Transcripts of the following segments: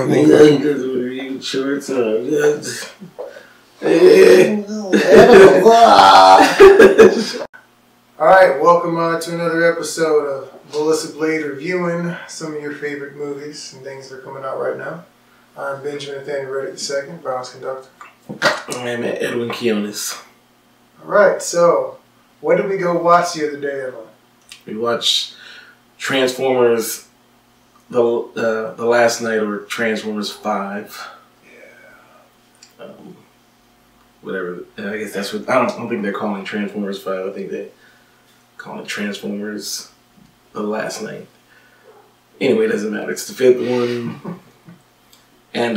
Shorts Alright, welcome to another episode of Ballistic reviewing some of your favorite movies and things that are coming out right now. I'm Benjamin Nathaniel Reddick II, Violence Conductor. I'm Edwin Kionis. Alright, so what did we go watch the other day, Edwin? We watched Transformers the last night, or Transformers 5. Yeah. Whatever. I guess that's what. I don't think they're calling Transformers 5. I think they call it Transformers the last night. Anyway, it doesn't matter. It's the 5th one. And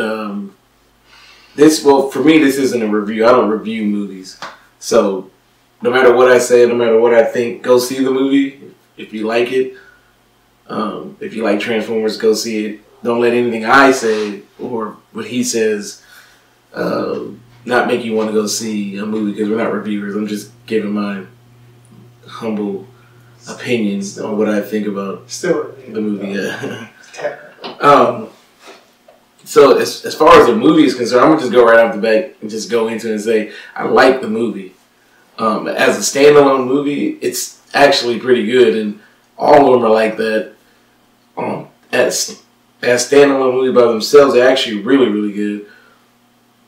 for me, this isn't a review. I don't review movies. So no matter what I say, no matter what I think, go see the movie if you like it. If you like Transformers, go see it. Don't let anything I say or what he says not make you want to go see a movie, because we're not reviewers. I'm just giving my humble opinions on what I think about the movie. Yeah. So as far as the movie is concerned, I'm going to just go right off the bat and just go into it and say I like the movie. As a standalone movie, it's actually pretty good, and all of them are like that. As standalone movie by themselves, they're actually really, really good.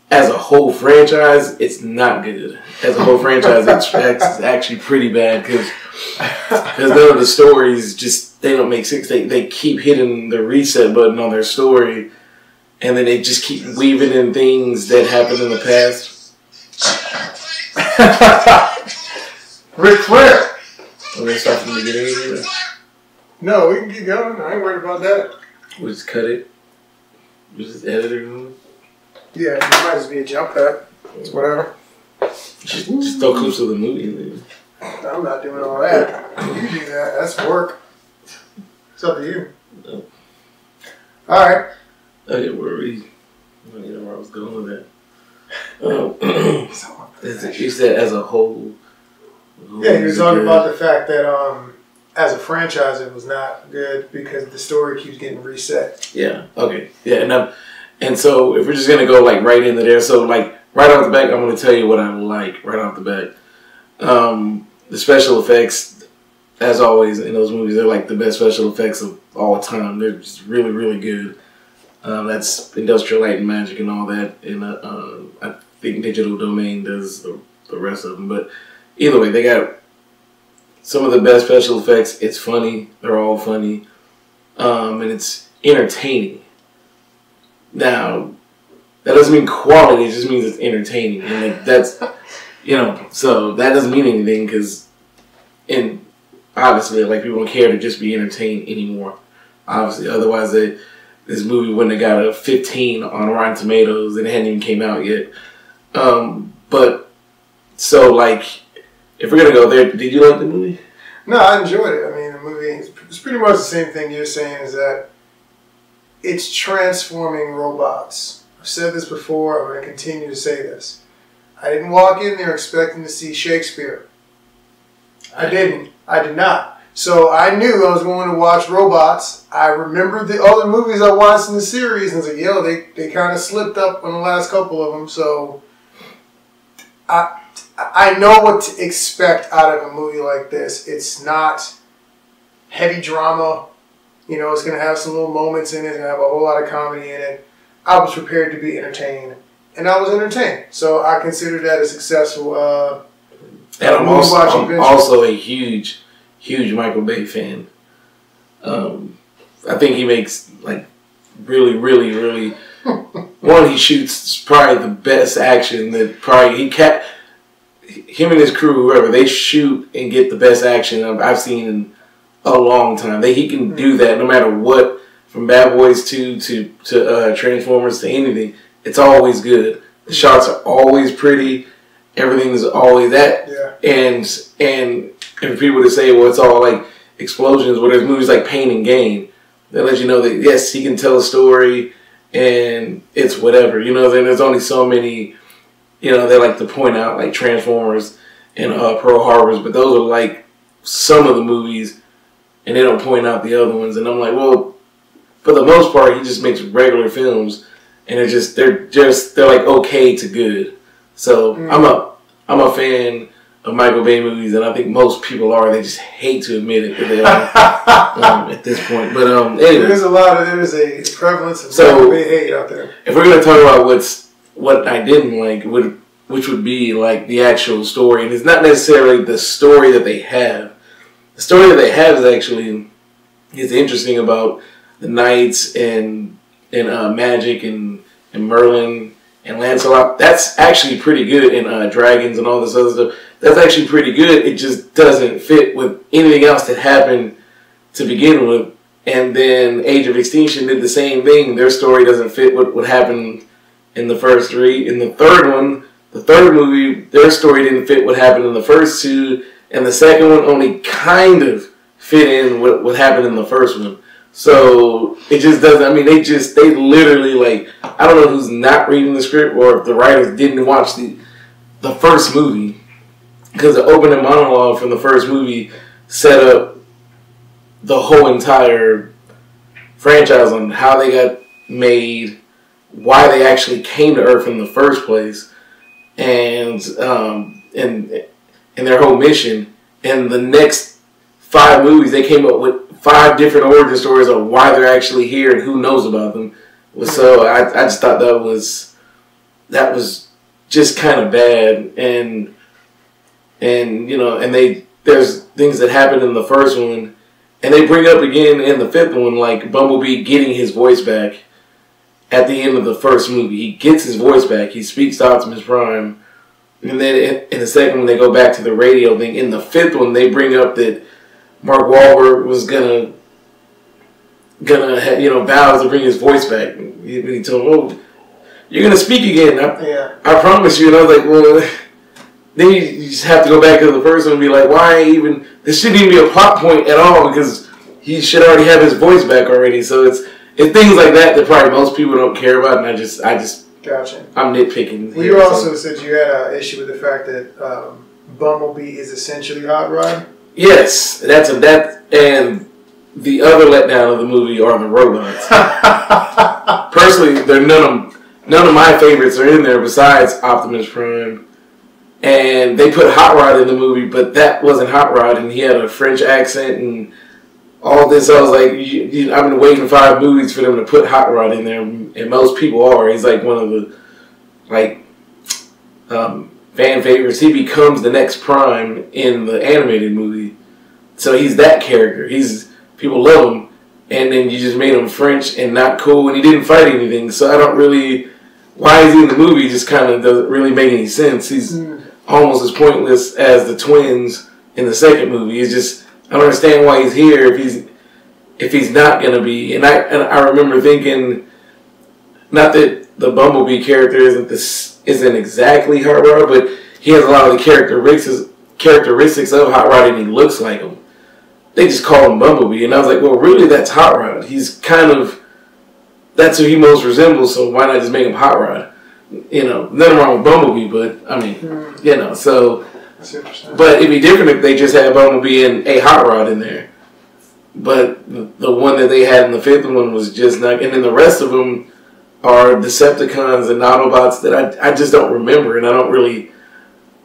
As a whole franchise, it's not good. As a whole franchise, it's actually pretty bad, because none of the stories they don't make sense. They keep hitting the reset button on their story, and then they just keep weaving in things that happened in the past. Ric Flair! Are we start from the beginning of it? No, we can keep going. I ain't worried about that. We'll just cut it. We'll just edit it. Yeah, it might just be a jump cut. It's whatever. Just throw clips of the movie. Then. I'm not doing all that. You do that. That's work. It's up to you. No. Alright. Okay, where are we? I don't know where I was going with that. You said as a whole. Yeah, you were talking about the fact that as a franchise it was not good because the story keeps getting reset. Yeah. Okay. Yeah, and so if we're just gonna go like right into there, so like right off the bat, I'm gonna tell you what I like right off the bat. The special effects, as always in those movies, they're like the best special effects of all time. They're just really, really good. That's Industrial Light and Magic and all that, and I think Digital Domain does the rest of them. But either way, they got some of the best special effects. It's funny. They're all funny. And it's entertaining. Now, that doesn't mean quality. It just means it's entertaining. And like, that's, so that doesn't mean anything, because obviously, like, people don't care to just be entertained anymore. Obviously, otherwise this movie wouldn't have got a 15 on Rotten Tomatoes, and it hadn't even came out yet. But, so, like, if we're going to go there, did you like the movie? No, I enjoyed it. I mean, the movie is pretty much the same thing you're saying, is that it's transforming robots. I've said this before, I'm going to continue to say this. I didn't walk in there expecting to see Shakespeare. I didn't. I did not. So I knew I was going to watch robots. I remembered the other movies I watched in the series, and I was like, yo, they kind of slipped up on the last couple of them, so I know what to expect out of a movie like this. It's not heavy drama. It's going to have some little moments in it. It's going to have a whole lot of comedy in it. I was prepared to be entertained, and I was entertained. So I consider that a successful and I'm also a huge Michael Bay fan. I think he makes, like, really, really, really... One, he shoots probably the best action that probably... Him and his crew, whoever, they shoot and get the best action I've seen in a long time. He can do that no matter what, from Bad Boys 2 to Transformers to anything. It's always good. The shots are always pretty. Everything is always that. Yeah. And for people to say, well, it's all like explosions, where there's movies like Pain and Gain that let you know that, yes, he can tell a story and it's whatever. Then there's only so many, they like to point out like Transformers and Pearl Harbors, but those are like some of the movies, and they don't point out the other ones. And I'm like, well, for the most part, he just makes regular films, and they're like okay to good. So I'm a fan of Michael Bay movies, and I think most people are. They just hate to admit it that they are at this point. But anyway, there's a prevalence of Michael Bay hate out there. If we're gonna talk about what I didn't like, which would be like the actual story, and it's not necessarily the story that they have. The story that they have is interesting about the knights and magic and Merlin and Lancelot. That's actually pretty good, and dragons and all this other stuff. That's actually pretty good. It just doesn't fit with anything else that happened to begin with. And then Age of Extinction did the same thing. Their story doesn't fit what happened in the first three. In the third movie, their story didn't fit what happened in the first two. And the second one only kind of fit in what happened in the first one. So it just doesn't. I mean, they literally, like, I don't know who's not reading the script or if the writers didn't watch the first movie, because the opening monologue from the first movie set up the whole entire franchise on how they got made, why they actually came to Earth in the first place, and their whole mission. And the next 5 movies, they came up with 5 different origin stories of why they're actually here and who knows about them. So I just thought that was just kind of bad. And you know, and there's things that happened in the first one, and they bring up again in the 5th one, like Bumblebee getting his voice back at the end of the first movie. He gets his voice back. He speaks to Optimus Prime. And then in the second one, they go back to the radio thing. In the 5th one, they bring up that Mark Wahlberg was gonna vow to bring his voice back. When he told him, "Oh, you're gonna speak again. I promise you." And I was like, "Well." Then you just have to go back to the first one and be like, "Why even? This shouldn't even be a plot point at all because he should already have his voice back already." So it's things like that probably most people don't care about, and I just gotcha. I'm nitpicking. Well, you also said you had an issue with the fact that Bumblebee is essentially Hot Rod. Yes, that and the other letdown of the movie are the robots. Personally, they're none of my favorites are in there besides Optimus Prime. And they put Hot Rod in the movie, but that wasn't Hot Rod, and he had a French accent and all this. I was like, I've been waiting 5 movies for them to put Hot Rod in there, and most people are. He's like one of the fan favorites. He becomes the next Prime in the animated movie, so he's that character. People love him, and then you just made him French and not cool, and he didn't fight anything. So I don't really. Why is he in the movie? Just kind of doesn't really make any sense. He's almost as pointless as the twins in the second movie. It's just I don't understand why he's here if he's not gonna be. And I remember thinking, not that the Bumblebee character isn't exactly Hot Rod, but he has a lot of the characteristics of Hot Rod, and he looks like him. They just call him Bumblebee, and I was like, well, really, that's Hot Rod. He's that's who he most resembles. So why not just make him Hot Rod? You know, nothing wrong with Bumblebee, but I mean, you know, so. But it'd be different if they just had Bumblebee and a Hot Rod in there. But the one that they had in the 5th one was just not. And then the rest of them are Decepticons and Autobots that I just don't remember, and I don't really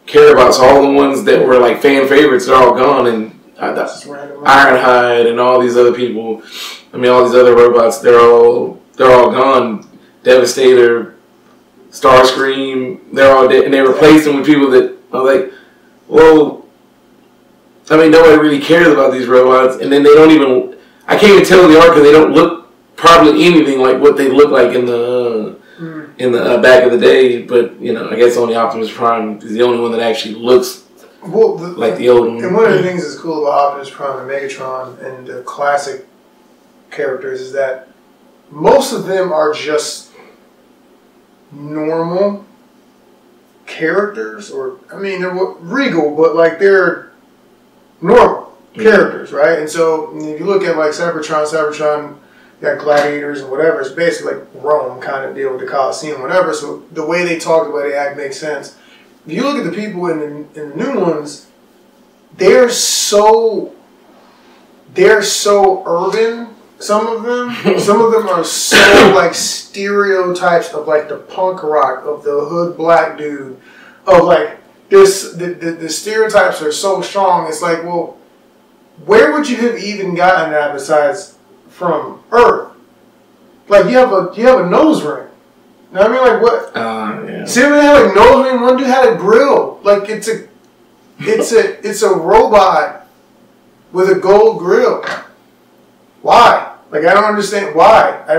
care about. So all the ones that were like fan favorites are all gone, and Ironhide and all these other people. I mean, all these other robots, they're all gone. Devastator, Starscream, they're all dead, and they replaced them with people that are like, well, I mean, nobody really cares about these robots, and then they don't even. I can't even tell who they are because they don't look probably anything like what they look like in the back of the day. But you know, I guess only Optimus Prime is the only one that actually looks like the old one. And one of the things that's cool about Optimus Prime and Megatron and the classic characters is that most of them are just normal characters, or I mean, they're regal, but like they're normal characters, right? And so if you look at like Cybertron, you got gladiators and whatever. It's basically like Rome kind of deal with the Colosseum, whatever. So the way they talk, the way they act makes sense. If you look at the people in the new ones, they're so urban Some of them are so like stereotypes of like the punk rock, of the hood black dude, of like this. The stereotypes are so strong. It's like, well, where would you have even gotten that besides from Earth? Like you have a nose ring. You know what I mean? Like what? Yeah. See, they had like nose ring. One dude had a grill. Like it's a robot with a gold grill. Why? Like I don't understand why. I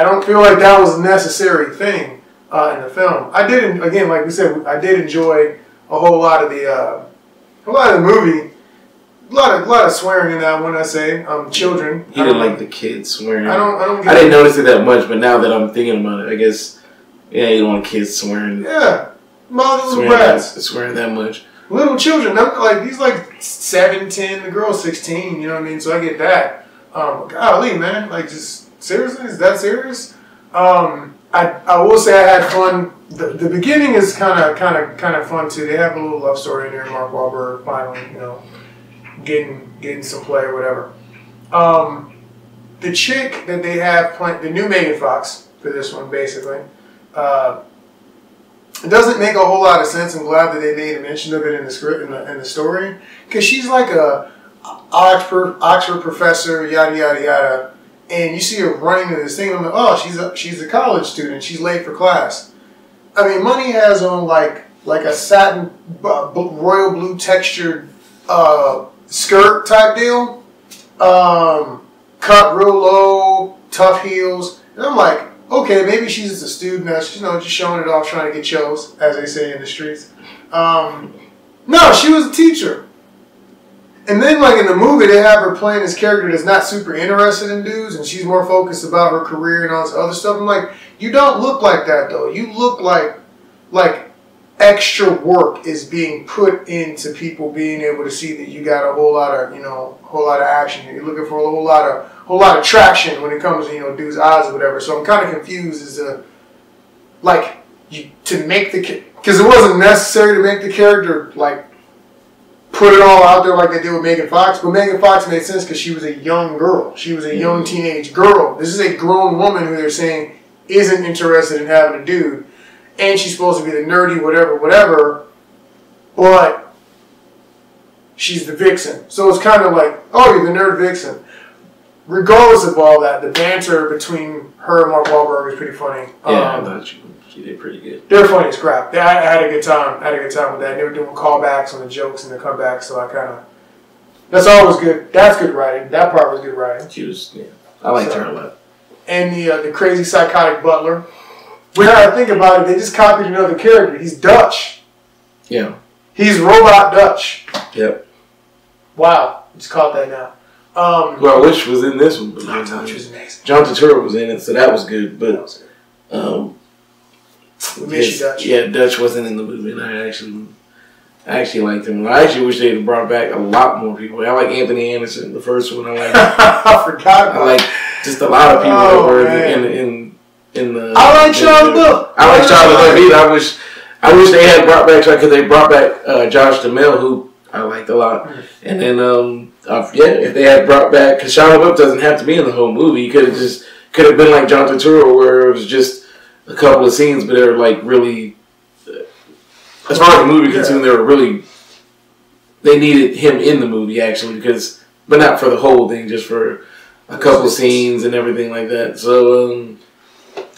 don't feel like that was a necessary thing in the film. I did, again, like we said, I did enjoy a whole lot of the movie. A lot of swearing in that one. I say, children. He didn't like the kids swearing. I didn't notice it that much, but now that I'm thinking about it, I guess you don't want kids swearing. Yeah, little brats swearing that much. Little children. Like he's like 7, 10. The girl's 16. You know what I mean? So I get that. Golly, man. Like, just seriously, is that serious? I will say I had fun. The beginning is kind of fun too. They have a little love story in there. Mark Wahlberg finally, getting some play or whatever. The chick that they have playing, the new Megan Fox for this one, basically, it doesn't make a whole lot of sense. I'm glad that they made a mention of it in the script, in the story, because she's like a Oxford professor, yada yada yada, and you see her running to this thing. I'm like, oh, she's a college student. She's late for class. I mean, Money has on like a satin royal blue textured skirt type deal, cut real low, tough heels, and I'm like, okay, maybe she's just a student that's just showing it off, trying to get shows, as they say in the streets. No, she was a teacher. And then, like, in the movie, they have her playing this character that's not super interested in dudes, and she's more focused about her career and all this other stuff. I'm like, you don't look like that, though. You look like extra work is being put into people being able to see that you got a whole lot of action here. You're looking for a whole lot of traction when it comes to, dudes' eyes or whatever. So I'm kind of confused as to, like, to make because it wasn't necessary to make the character, like, put it all out there like they did with Megan Fox. But Megan Fox made sense because she was a young girl. She was a young teenage girl. This is a grown woman who they're saying isn't interested in having a dude. And she's supposed to be the nerdy whatever. But she's the vixen. So it's kind of like, oh, you're the nerd vixen. Regardless of all that, the banter between her and Mark Wahlberg is pretty funny. Yeah, I thought she did pretty good. They're funny as crap. I had a good time. with that. They were doing callbacks on the jokes and the comebacks, so that's always good. That's good writing. That part was good writing. I liked her a lot. And the crazy psychotic butler. When I think about it, they just copied another character. He's Dutch. Yeah. He's robot Dutch. Yep. Wow. Just caught that now. Who I wish was in this one. But Dutch was amazing. John Turturro was in it, so that was good. But we miss you, Dutch. Yeah, Dutch wasn't in the movie, and I actually liked him. I actually wish they had brought back a lot more people. I like Anthony Anderson, the first one. I forgot about. I like just a lot of people that were in the. I like Charlie Buck. I like Charlie Buck either. I wish they had brought back, because they brought back Josh Duhamel, who I liked a lot, and then if they had brought back, because Charlie Buck doesn't have to be in the whole movie. He could have been like John Turturro, where it was just a couple of scenes, but they're like really, as far as the movie concerned, they needed him in the movie actually, but not for the whole thing, just for a couple scenes and everything like that. So,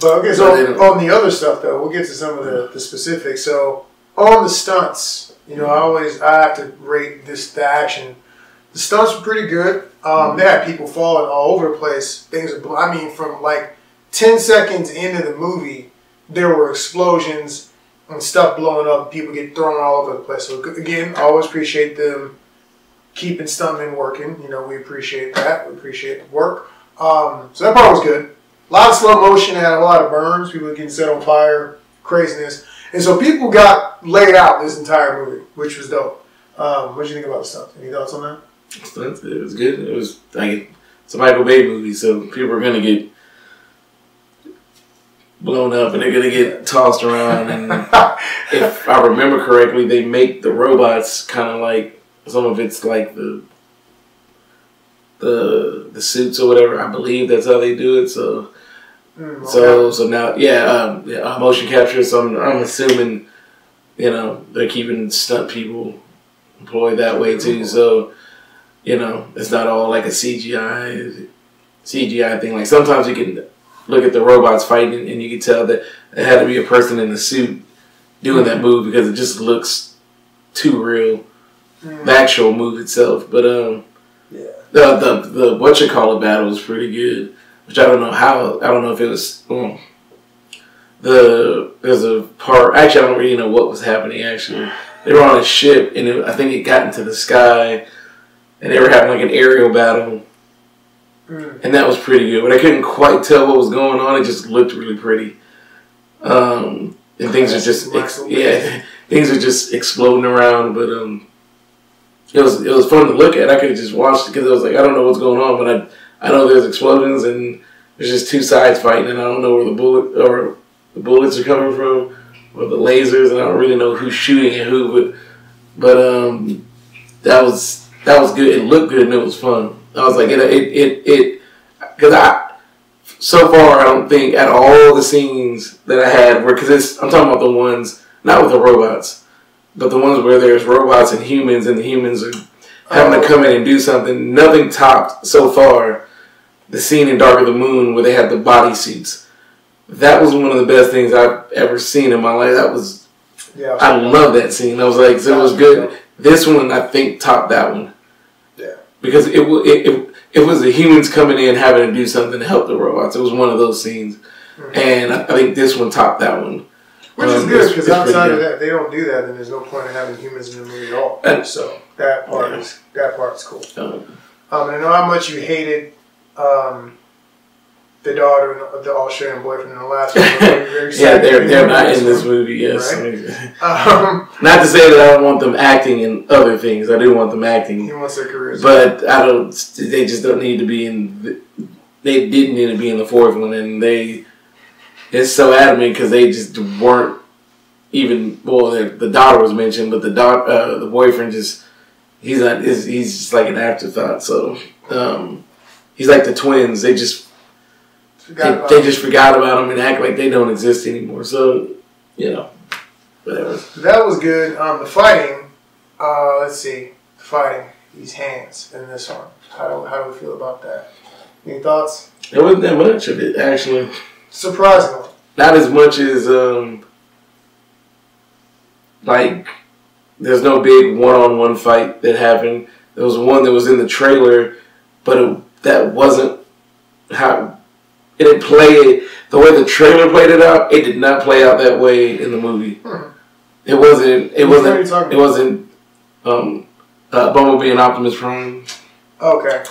but okay, so on the other stuff though, we'll get to some of the specifics. So on the stunts, I have to rate the action. The stunts were pretty good. They had people falling all over the place. From like 10 seconds into the movie, there were explosions and stuff blowing up. People get thrown all over the place. So again, I always appreciate them keeping stuntmen working. We appreciate that. We appreciate the work. So that part was good. A lot of slow motion. Had a lot of burns. People getting set on fire. Craziness. And so people got laid out this entire movie, which was dope. What did you think about the stunts? Any thoughts on that? Stunts, it was good. It was like it's a Michael Bay movie, so people are gonna get blown up and they're gonna get tossed around. And if I remember correctly, they make the robots kind of like some of it's like the suits or whatever. I believe that's how they do it. So now motion capture. So I'm assuming they're keeping stunt people employed that way too. So it's not all like a CGI thing. Like sometimes you can look at the robots fighting and you can tell that it had to be a person in the suit doing that move because it just looks too real. The actual move itself, but the whatchamacallit battle was pretty good, which I don't know if it was there's a part, actually I don't really know what was happening. Actually, they were on a ship and I think it got into the sky and they were having like an aerial battle. And that was pretty good, but I couldn't quite tell what was going on. It just looked really pretty. And things are just things are just exploding around. But it was fun to look at. I could have just watched it because I was like, I don't know what's going on, but I know there's explosions and there's just two sides fighting, and I don't know where the bullets are coming from or the lasers, and I don't really know who's shooting at who. But that was good. It looked good and it was fun. I was like, because so far I don't think at all the scenes that I had were, because I'm talking about the ones, not with the robots, but the ones where there's robots and the humans are having to come in and do something. Nothing topped so far the scene in Dark of the Moon where they had the bodysuits. That was one of the best things I've ever seen in my life. I love that scene. I was like, so it was good. This one I think topped that one. Because it was the humans coming in having to do something to help the robots. It was one of those scenes. And I think this one topped that one. Which is good, because outside of that, they don't do that, then there's no point in having humans in the movie at all. So that part's cool. And I know how much you hated the daughter and the Australian boyfriend in the last one. They're not in this movie, yes. Right? Not to say that I don't want them acting in other things. I do want them acting. He wants their careers. But they just don't need to be in, they didn't need to be in the fourth one, and it's so adamant because they just weren't even, well, the daughter was mentioned, but the boyfriend he's just like an afterthought. So he's like the twins. They just forgot about him and act like they don't exist anymore. So, whatever. That was good. The fighting, let's see. The fighting, these hands in this one. How do we feel about that? Any thoughts? There wasn't that much of it, actually. Surprisingly. Not as much as, there's no big one-on-one fight that happened. There was one that was in the trailer, but that wasn't how... It didn't play it the way the trailer played it out. It did not play out that way in the movie. It wasn't Bumblebee and Optimus Prime. Okay.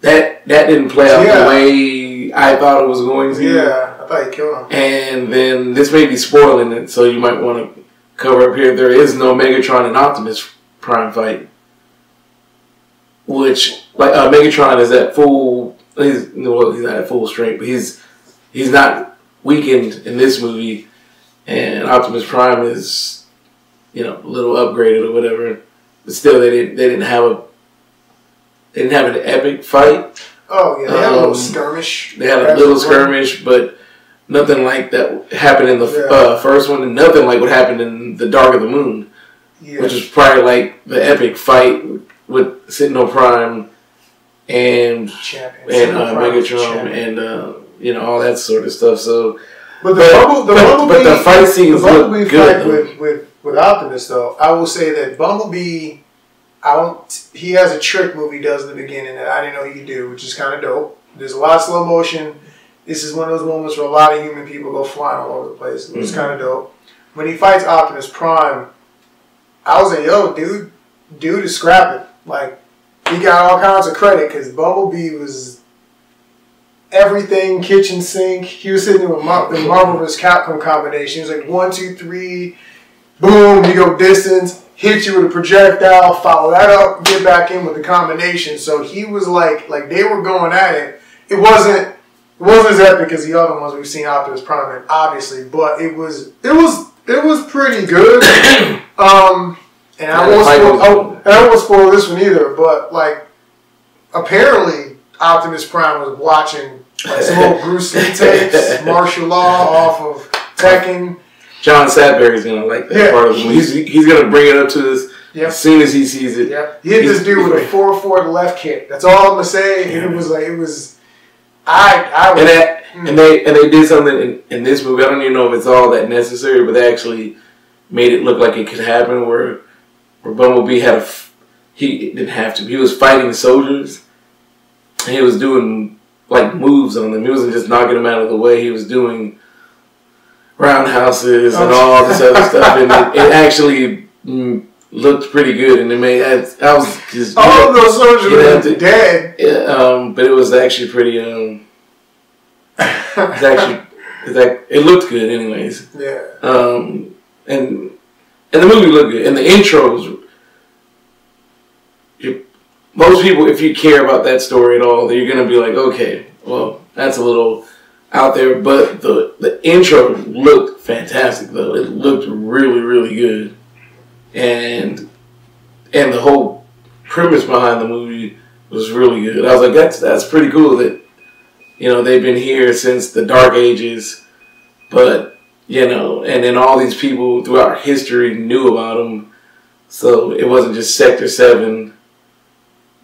That didn't play out the way I thought it was going to. Yeah, I thought you killed him. And then this may be spoiling it, so you might want to cover up here. There is no Megatron and Optimus Prime fight, which Megatron is at full. He's not at full strength, but he's not weakened in this movie, and Optimus Prime is a little upgraded or whatever. But still, they didn't have an epic fight. Oh yeah, they had a little skirmish. They had a little skirmish, but nothing like that happened in the first one, and nothing like what happened in the Dark of the Moon, which is probably like the epic fight with Sentinel Prime. And Megatron and all that sort of stuff. So, but the fight scenes look good. With Optimus though, I will say that Bumblebee, he has a trick move he does in the beginning that I didn't know he could do, which is kind of dope. There's a lot of slow motion. This is one of those moments where a lot of human people go flying all over the place. It was kind of dope. When he fights Optimus Prime, I was like, yo, dude is scrapping. Like, he got all kinds of credit because Bumblebee was everything, kitchen sink. He was sitting there with the Marvel vs. Capcom combination. He was like 1, 2, 3, boom, you go distance, hit you with a projectile, follow that up, get back in with the combination. So he was like they were going at it. It wasn't as epic as the other ones we've seen Optimus Prime in, obviously, but it was pretty good. And I won't spoil this one either, but apparently Optimus Prime was watching like some old Bruce Lee tapes, martial law off of Tekken. John Sadberry's gonna like that part of the movie. He's gonna bring it up to us as soon as he sees it. Yep. He hit this dude with a 4-4 left kick. That's all I'm gonna say. And it was like and they did something in this movie. I don't even know if it's all that necessary, but they actually made it look like it could happen. Where Bumblebee he didn't have to. He was fighting soldiers, and he was doing like moves on them. He wasn't just knocking them out of the way. He was doing roundhouses and all this other stuff, and it actually looked pretty good. And it made I was just all of those soldiers were dead. But it was actually pretty. It looked good, anyways. Yeah. And the movie looked good, and the intros. Most people, if you care about that story at all, you're gonna be like, okay, well, that's a little out there. But the intro looked fantastic, though. It looked really, really good, and the whole premise behind the movie was really good. I was like, that's pretty cool that they've been here since the Dark Ages, but and then all these people throughout history knew about them, so it wasn't just Sector 7.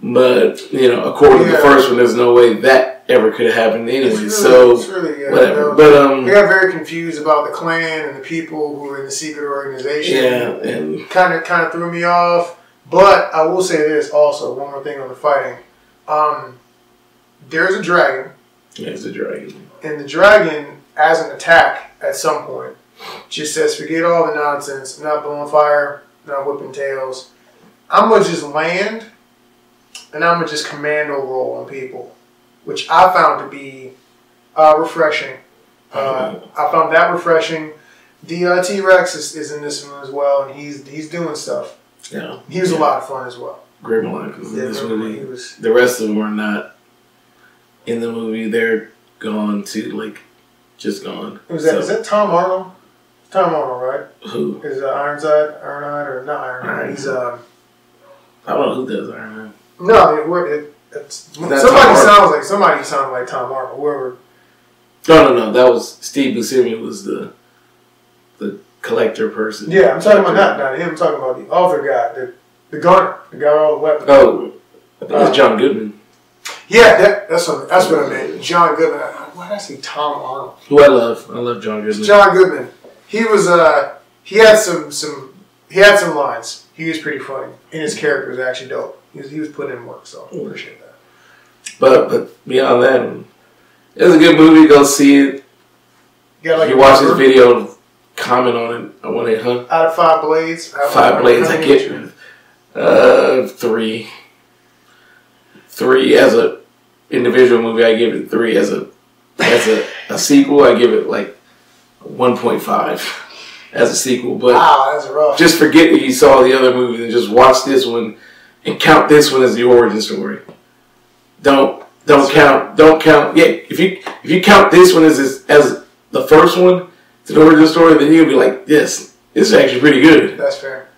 But according to the first one, there's no way that ever could have happened anyway. It's really good. Whatever. But they got very confused about the Klan and the people who were in the secret organization. Yeah, and kind of threw me off. But I will say this also. One more thing on the fighting. There's a dragon. There's a dragon. And the dragon, as an attack at some point, just says, "Forget all the nonsense. I'm not blowing fire. I'm not whipping tails. I'm gonna just land." And I'm going to just commando roll on people, which I found to be refreshing. I found that refreshing. The T-Rex is in this one as well, and he's doing stuff. Yeah. He was a lot of fun as well. Grimlock was in this movie. The rest of them are not in the movie. They're gone too, just gone. Is that Tom Arnold? Tom Arnold, right? Who? Is Ironhide, or not Ironhide? He's I don't know who does Ironhide. No, somebody sounds like Tom Arnold. Whoever. No. That was Steve Buscemi was the collector person. Yeah, I'm talking about not him. I'm talking about the other guy, the gunner, the guy with all the weapons. Oh, I think it's John Goodman. Yeah, that's what I meant. John Goodman. Why did I say Tom Arnold? Who I love John Goodman. John Goodman. He was he had some lines. He was pretty funny, and his character was actually dope. He was putting in work, so I appreciate that. But beyond that, it was a good movie. Go see it. If you watch this video, comment on it. I want it, huh? Out of 5 blades. 5 blades. I get 3. 3 as a individual movie. I give it 3 as a sequel. I give it 1.5 as a sequel. But wow, that's rough. Just forget that you saw the other movie and just watch this one and count this one as the origin story. Don't count. Yeah, if you count this one as the first one, it's an origin story, then you'll be like, this is actually pretty good. That's fair.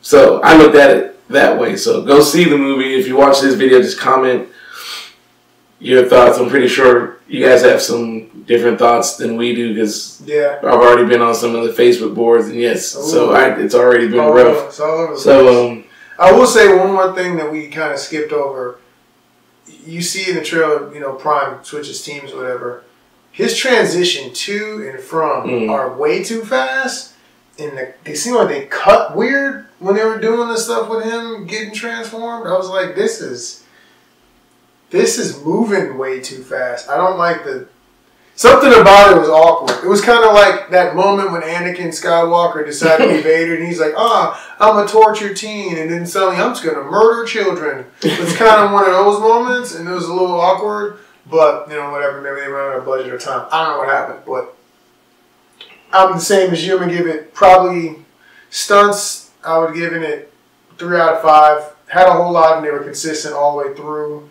So I looked at it that way. So go see the movie. If you watch this video, just comment your thoughts. I'm pretty sure you guys have some different thoughts than we do because I've already been on some of the Facebook boards, and it's already been rough. It's all over the place. I will say one more thing that we kind of skipped over. You see in the trailer, Prime switches teams, whatever. His transition to and from are way too fast, and they seem like they cut weird when they were doing the stuff with him getting transformed. I was like, this is moving way too fast. I don't like something about it was awkward. It was kind of like that moment when Anakin Skywalker decided to be Vader, and he's like, I'm a tortured teen, and then suddenly I'm just going to murder children. It's kind of one of those moments, and it was a little awkward, but, whatever, maybe they ran out of budget or time. I don't know what happened, but I'm the same as you. I'm going to give it probably stunts. I would give it 3 out of 5. Had a whole lot, and they were consistent all the way through.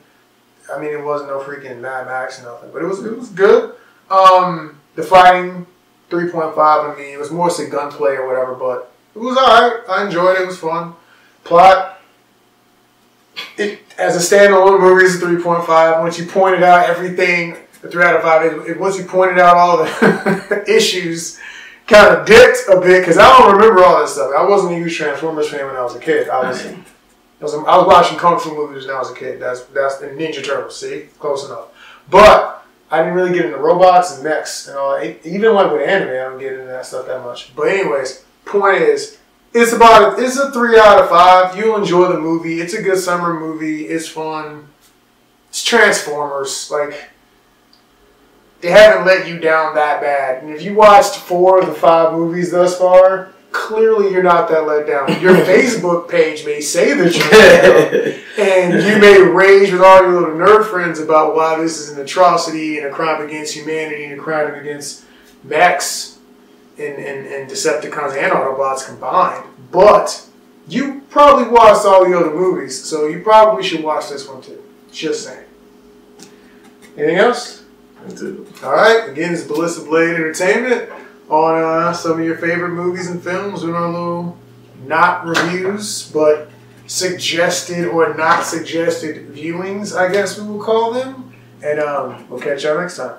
I mean, it wasn't no freaking Mad Max or nothing, but it was good. The fighting, 3.5. I mean, it was mostly gunplay or whatever, but it was alright. I enjoyed it. It was fun. Plot, as a standalone movie, it's a 3.5. Once you pointed out everything, a 3 out of 5. Once you pointed out all the issues, kind of dipped a bit because I don't remember all that stuff. I wasn't a huge Transformers fan when I was a kid. I was watching kung fu movies when I was a kid. That's and Ninja Turtles. See, close enough. But I didn't really get into robots and mechs and all that. Even like with anime, I don't get into that stuff that much. But anyways, point is, it's a 3 out of 5. You'll enjoy the movie. It's a good summer movie. It's fun. It's Transformers. Like, they haven't let you down that bad. And if you watched 4 of the 5 movies thus far, clearly you're not that let down. Your Facebook page may say that you're down, and you may rage with all your little nerd friends about why this is an atrocity and a crime against humanity and a crime against mechs and Decepticons and Autobots combined. But you probably watched all the other movies, so you probably should watch this one too. Just saying. Anything else? Alright, again, it's Ballistic Blade Entertainment on some of your favorite movies and films in our little not reviews, but suggested or not suggested viewings, I guess we will call them. And we'll catch y'all next time.